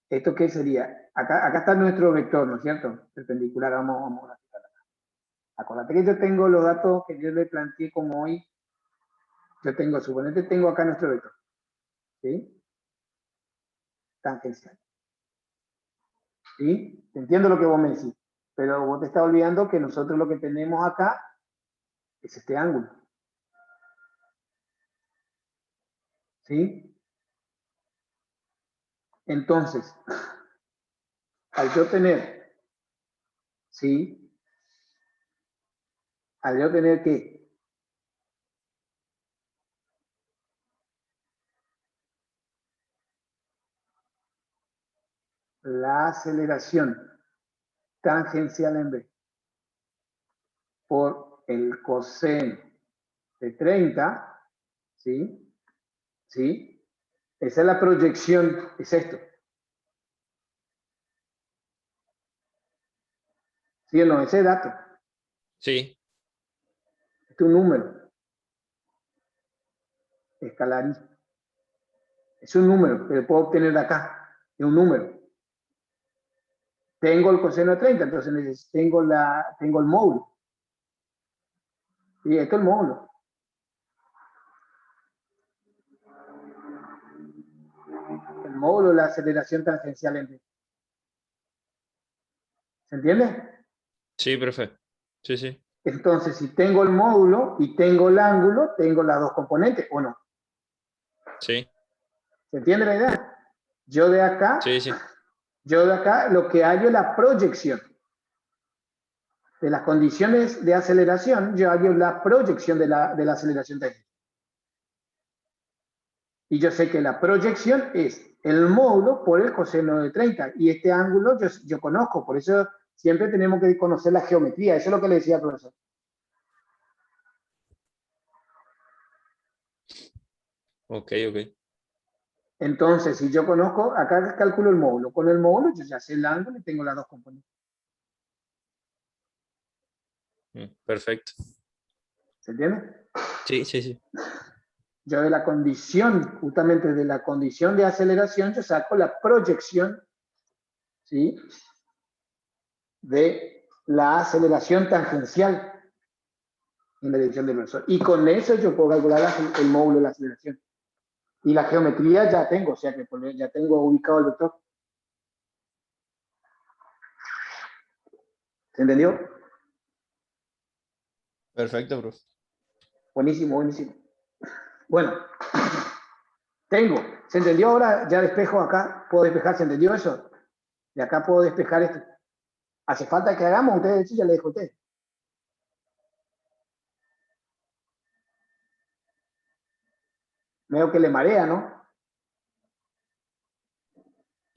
¿esto qué sería? Acá está nuestro vector, ¿no es cierto? Perpendicular, vamos a graficar acá. Acuérdate que yo tengo los datos que yo le planteé como hoy. Yo suponete tengo acá nuestro vector. ¿Sí? Tangencial. ¿Sí? Entiendo lo que vos me decís. Pero vos te estás olvidando que nosotros lo que tenemos acá es este ángulo. ¿Sí? Entonces, al yo tener, ¿sí? Al yo tener que la aceleración tangencial en B por el coseno de 30, ¿sí? ¿Sí? Esa es la proyección, es esto. ¿Sí o no? Ese dato. Sí, Este es un número. Escalarístico. Es un número que lo puedo obtener de acá. Es un número. Tengo el coseno de 30, entonces tengo el módulo. Y esto es el módulo. El módulo de la aceleración tangencial en B. ¿Se entiende? sí, profe. Sí, sí. Entonces, si tengo el módulo y tengo el ángulo, tengo las dos componentes, ¿o no? Sí, ¿Se entiende la idea? Yo de acá sí. lo que hallo es la proyección. De las condiciones de aceleración, yo hallo la proyección de la aceleración técnica. Y yo sé que la proyección es el módulo por el coseno de 30. Y este ángulo yo conozco, por eso siempre tenemos que conocer la geometría. Eso es lo que le decía al profesor. Ok, ok. Entonces, si yo conozco, acá calculo el módulo. Con el módulo yo ya sé el ángulo y tengo las dos componentes. Perfecto. ¿Se entiende? Sí, sí, sí. Yo de la condición, justamente de la condición de aceleración, yo saco la proyección, ¿sí?, de la aceleración tangencial en la dirección del versor. Y con eso yo puedo calcular el módulo de la aceleración. Y la geometría ya tengo, o sea que ya tengo ubicado el vector. ¿Se entendió? Perfecto, profe. Buenísimo, buenísimo. Bueno, ¿se entendió ahora? Ya despejo acá, puedo despejar, ¿se entendió eso? De acá puedo despejar esto. ¿Hace falta que hagamos? Ustedes, sí, ya le dejo a ustedes. Veo que le marea, ¿no?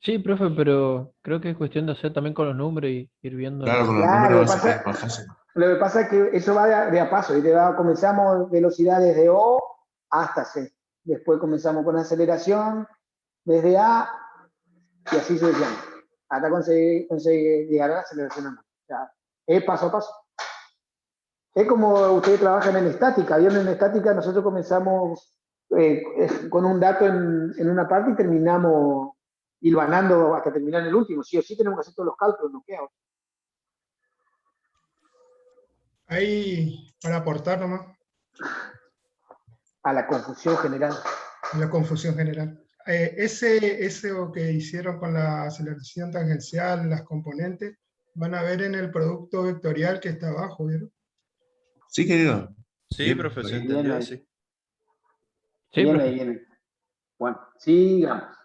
Sí, profe, pero creo que es cuestión de hacer también con los números y ir viendo. Claro, con los Claro, números es más fácil. lo que pasa es que eso va de a paso. Comenzamos velocidades de O hasta C. Después comenzamos con aceleración desde A y así sucesivamente. Hasta conseguir llegar a la aceleración a más. O sea, es paso a paso. Es como ustedes trabajan en estática. ¿Vieron? En estática nosotros comenzamos con un dato en una parte y terminamos hilvanando hasta terminar en el último. Sí o sí tenemos que hacer todos los cálculos, no queda otra. Ahí, para aportar nomás, A la confusión general. la confusión general. Ese que hicieron con la aceleración tangencial, las componentes, van a ver en el producto vectorial que está abajo, ¿vieron? Sí, querido. Sí, Bien, profe, se bien. entendió, ahí. sí. Sí, Viene, profe. viene. Bueno, sigamos.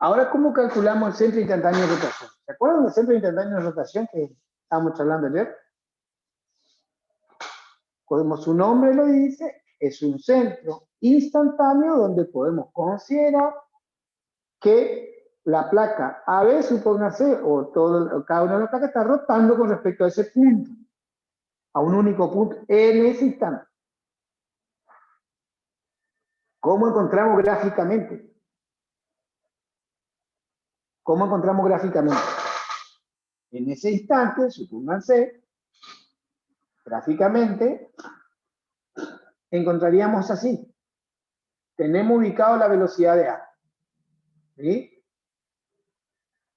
Ahora, ¿cómo calculamos el centro instantáneo de rotación? ¿Se acuerdan del centro instantáneo de rotación que estábamos hablando ayer? Como su nombre lo dice, es un centro instantáneo donde podemos considerar que la placa AB, supóngase, cada una de las placas está rotando con respecto a ese punto, a un único punto, en ese instante. ¿Cómo encontramos gráficamente? ¿Cómo encontramos gráficamente? En ese instante, supónganse, gráficamente, encontraríamos así. Tenemos ubicado la velocidad de A. ¿Sí?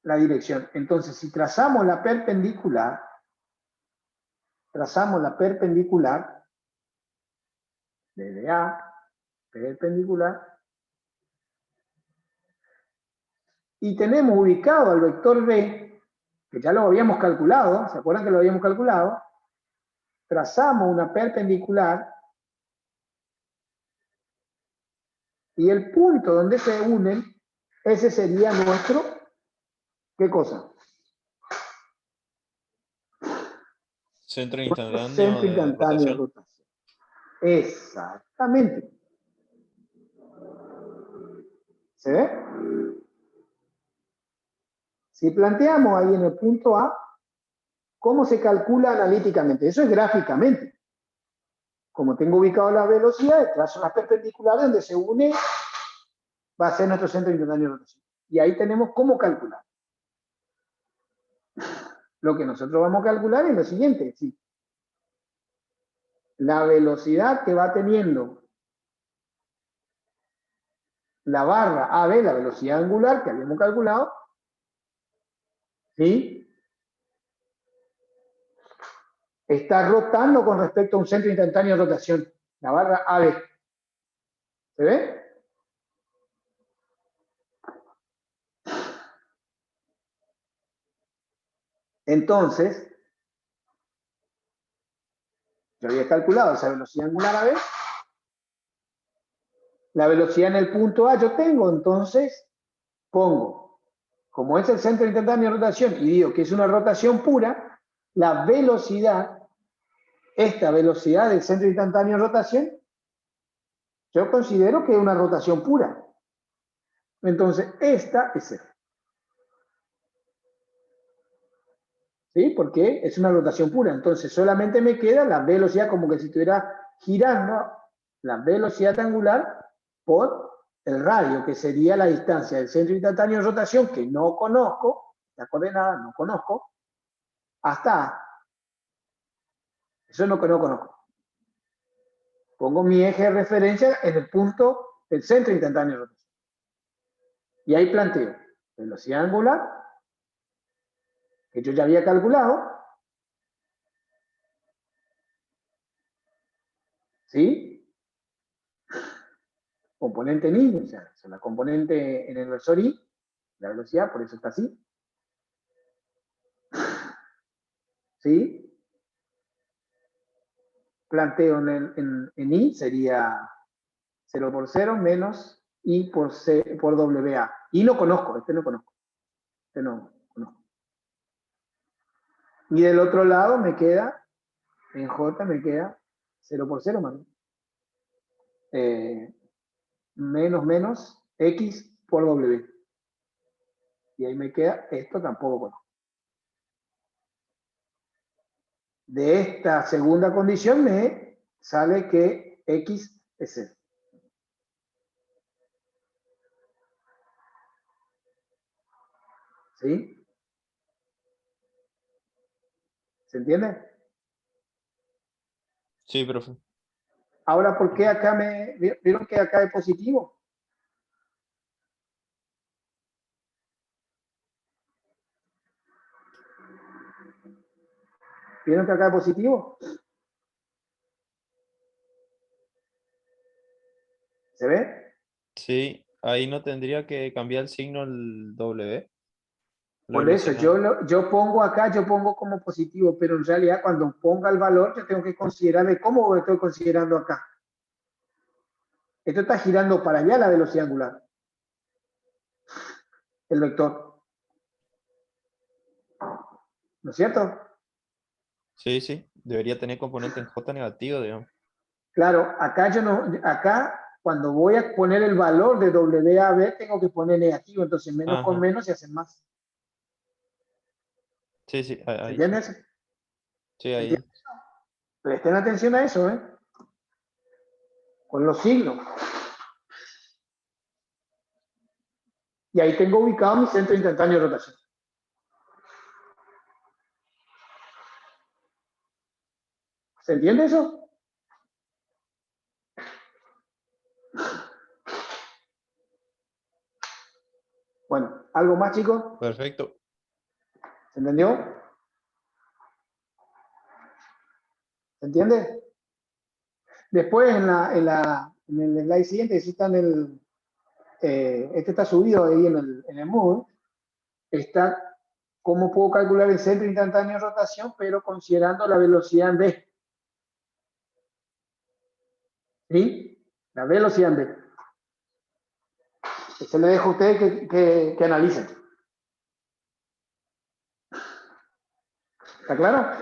La dirección. Entonces, si trazamos la perpendicular desde A, perpendicular, y tenemos ubicado al vector B, que ya lo habíamos calculado, ¿se acuerdan que lo habíamos calculado? Trazamos una perpendicular y el punto donde se unen, ese sería nuestro, ¿qué cosa? Centro Nuestro instantáneo centro de instantáneo de rotación. rotación. Exactamente. ¿Se ve? Si planteamos ahí en el punto A, ¿cómo se calcula analíticamente? Eso es gráficamente. Como tengo ubicado la velocidad, trazo las perpendiculares donde se une, va a ser nuestro centro instantáneo de rotación. Y ahí tenemos cómo calcular. Lo que nosotros vamos a calcular es lo siguiente, ¿sí? La velocidad que va teniendo la barra AB, la velocidad angular que habíamos calculado, ¿sí? Está rotando con respecto a un centro instantáneo de rotación, la barra AB. ¿Se ve? Entonces, yo había calculado esa velocidad angular AB. La velocidad en el punto A yo tengo, entonces pongo, como es el centro instantáneo de rotación, y digo que es una rotación pura, la velocidad, esta velocidad del centro instantáneo de rotación, yo considero que es una rotación pura. Entonces, esta es cero. ¿Sí? Porque es una rotación pura. Entonces, solamente me queda la velocidad, como que si estuviera girando la velocidad angular por el radio, que sería la distancia del centro instantáneo de rotación, que no conozco, la coordenada no conozco, hasta A. Eso es lo que no conozco. Pongo mi eje de referencia en el punto del centro instantáneo de rotación. Y ahí planteo velocidad angular, que yo ya había calculado, ¿sí? Componente en I, o sea, la componente en el versor I, la velocidad, por eso está así. ¿Sí? Planteo en I, sería 0 por 0 menos I por WA. Y no conozco, este no conozco. Este no conozco. Y del otro lado me queda, en J me queda 0 por 0 menos X por W. Y ahí me queda, esto tampoco conozco. De esta segunda condición me sale que X es 0. ¿Sí? ¿Se entiende? Sí, profe. Ahora, ¿por qué acá vieron que acá es positivo? ¿Vieron que acá es positivo? ¿Se ve? Sí, ahí no tendría que cambiar el signo el W. La Por eso, velocidad. yo pongo acá, yo pongo como positivo, pero en realidad cuando ponga el valor, yo tengo que considerar de cómo lo estoy considerando acá. Esto está girando para allá la velocidad angular. El vector. ¿No es cierto? Sí, sí. Debería tener componente en J negativo, digamos. Claro, acá yo no, acá cuando voy a poner el valor de WAB tengo que poner negativo, entonces menos con Ajá. menos se hacen más. Sí, sí, ¿Se ahí. entiende eso? Sí, ahí. ¿Entiende? Presten atención a eso, ¿eh? Con los signos. Y ahí tengo ubicado mi centro instantáneo de rotación. ¿Se entiende eso? Bueno, ¿algo más, chicos? Perfecto. ¿Se entendió? ¿Se entiende? Después en el slide siguiente, si está este está subido ahí en el Moodle, está cómo puedo calcular el centro instantáneo de rotación, pero considerando la velocidad en V. ¿Sí? La velocidad en V. Eso le dejo a ustedes que analicen. ¿Está claro?